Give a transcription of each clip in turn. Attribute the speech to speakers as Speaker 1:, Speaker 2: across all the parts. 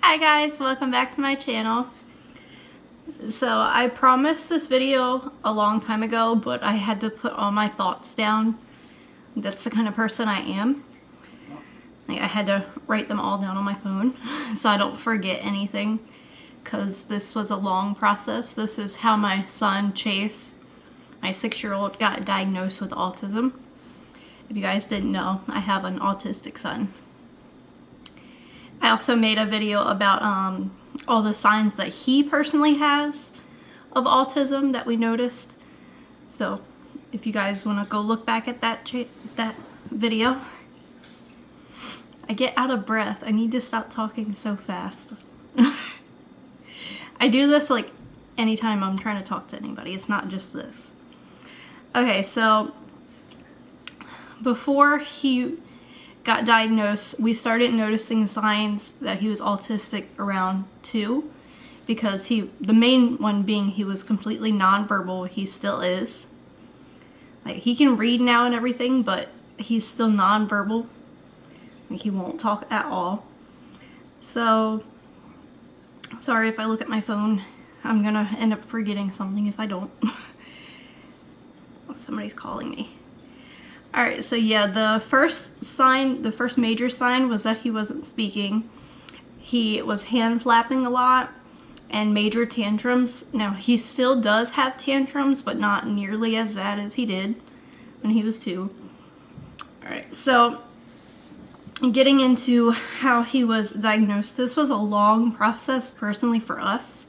Speaker 1: Hi guys, welcome back to my channel. So I promised this video a long time ago, but I had to put all my thoughts down. That's the kind of person I am. I had to write them all down on my phone so I don't forget anything, because this was a long process. This is how my son Chase, my 6-year-old, got diagnosed with autism. If you guys didn't know, I have an autistic son. I also made a video about all the signs that he personally has of autism that we noticed. So if you guys want to go look back at that video. I get out of breath. I need to stop talking so fast. I do this like anytime I'm trying to talk to anybody. It's not just this. Okay, so before he got diagnosed, we started noticing signs that he was autistic around 2, because the main one being he was completely nonverbal. He still is. Like, he can read now and everything, but he's still nonverbal. Like, he won't talk at all. So, sorry if I look at my phone. I'm gonna end up forgetting something if I don't. Oh, somebody's calling me. Alright, so yeah, the first major sign was that he wasn't speaking. He was hand flapping a lot and major tantrums. Now, he still does have tantrums, but not nearly as bad as he did when he was 2. Alright, so getting into how he was diagnosed, this was a long process personally for us.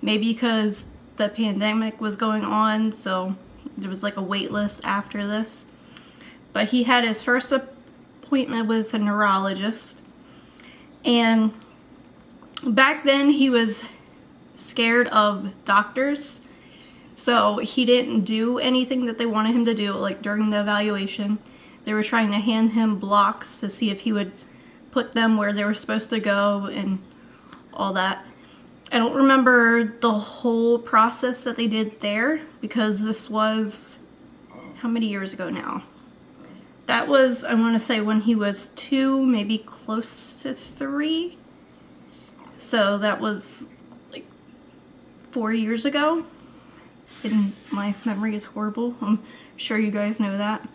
Speaker 1: Maybe because the pandemic was going on, so there was like a wait list after this. But he had his first appointment with a neurologist, and back then he was scared of doctors, so he didn't do anything that they wanted him to do. Like, during the evaluation, they were trying to hand him blocks to see if he would put them where they were supposed to go and all that. I don't remember the whole process that they did there, because this was how many years ago now? That was, I want to say, when he was 2, maybe close to 3. So that was like 4 years ago. And my memory is horrible. I'm sure you guys know that.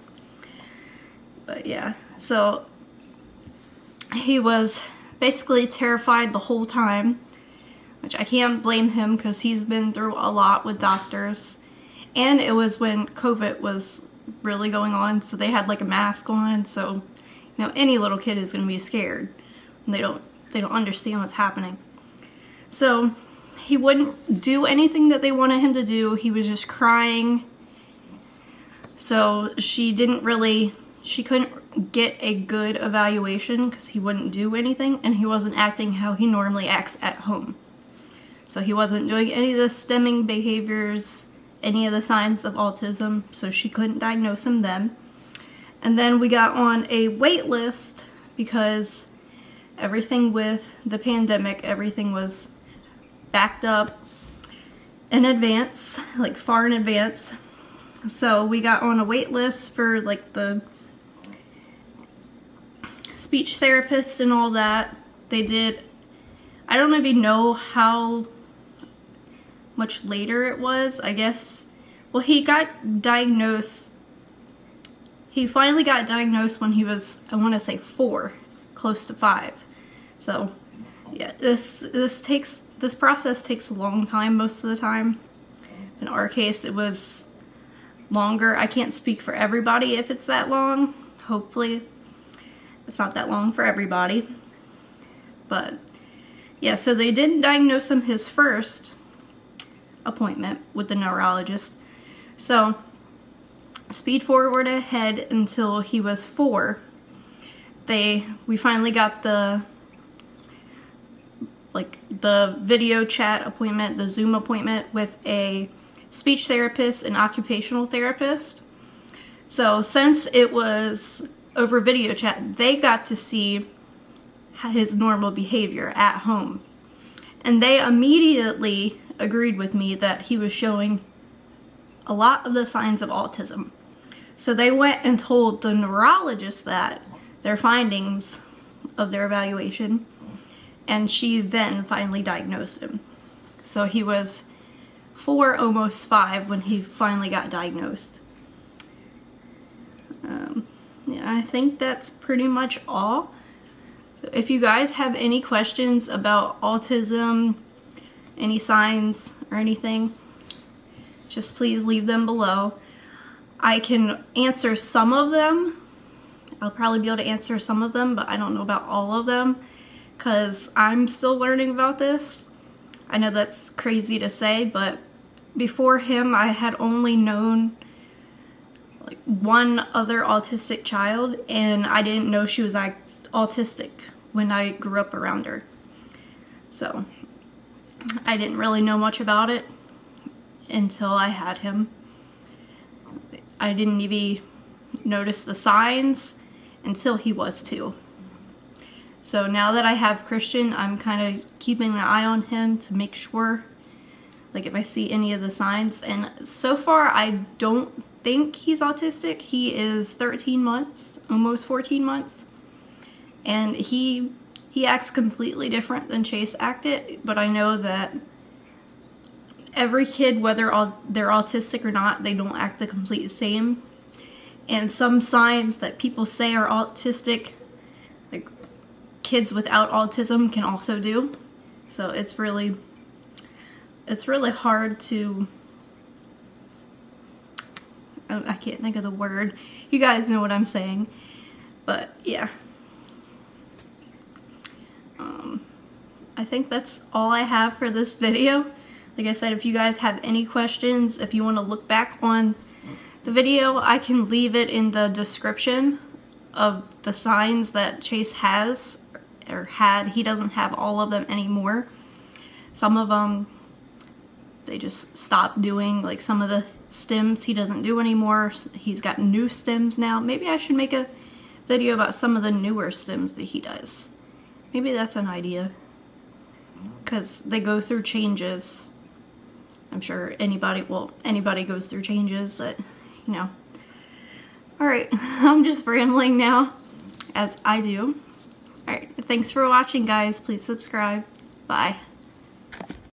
Speaker 1: But yeah, so he was basically terrified the whole time, which I can't blame him because he's been through a lot with doctors. And it was when COVID was really going on, so they had like a mask on, so you know, any little kid is going to be scared. And they don't understand what's happening. So he wouldn't do anything that they wanted him to do. He was just crying. So she couldn't get a good evaluation because he wouldn't do anything, and he wasn't acting how he normally acts at home. So he wasn't doing any of the stemming behaviors, any of the signs of autism, so she couldn't diagnose him then. And then we got on a wait list because everything with the pandemic, everything was backed up in advance, like far in advance. So we got on a wait list for like the speech therapists and all that. They did, I don't even know how much later it was, I guess. Well, he got diagnosed, he finally got diagnosed when he was, I want to say 4, close to 5. So yeah, this process takes a long time most of the time. In our case, it was longer. I can't speak for everybody if it's that long. Hopefully it's not that long for everybody. But yeah, so they didn't diagnose him his first appointment with the neurologist. So speed forward ahead until he was 4. We finally got the video chat appointment, the Zoom appointment with a speech therapist and occupational therapist. So since it was over video chat, they got to see his normal behavior at home. And they immediately agreed with me that he was showing a lot of the signs of autism. So they went and told the neurologist that, their findings of their evaluation, and she then finally diagnosed him. So he was 4, almost 5 when he finally got diagnosed. Yeah, I think that's pretty much all. So if you guys have any questions about autism, any signs or anything, just please leave them below. I can answer some of them. I'll probably be able to answer some of them, but I don't know about all of them because I'm still learning about this. I know that's crazy to say, but before him I had only known like one other autistic child, and I didn't know she was autistic when I grew up around her. So I didn't really know much about it until I had him. I didn't even notice the signs until he was 2. So now that I have Christian, I'm kind of keeping an eye on him to make sure, like if I see any of the signs. And so far I don't think he's autistic. He is 13 months, almost 14 months. And he acts completely different than Chase acted, but I know that every kid, whether they're autistic or not, they don't act the complete same. And some signs that people say are autistic, like kids without autism can also do. So it's really hard to, I can't think of the word. You guys know what I'm saying. But yeah. I think that's all I have for this video. Like I said, if you guys have any questions, if you want to look back on the video, I can leave it in the description of the signs that Chase has or had. He doesn't have all of them anymore. Some of them they just stopped doing, like some of the stems he doesn't do anymore. He's got new stems now. Maybe I should make a video about some of the newer stems that he does. Maybe that's an idea, because they go through changes. I'm sure anybody goes through changes, but you know. Alright, I'm just rambling now, as I do. Alright, thanks for watching guys. Please subscribe. Bye.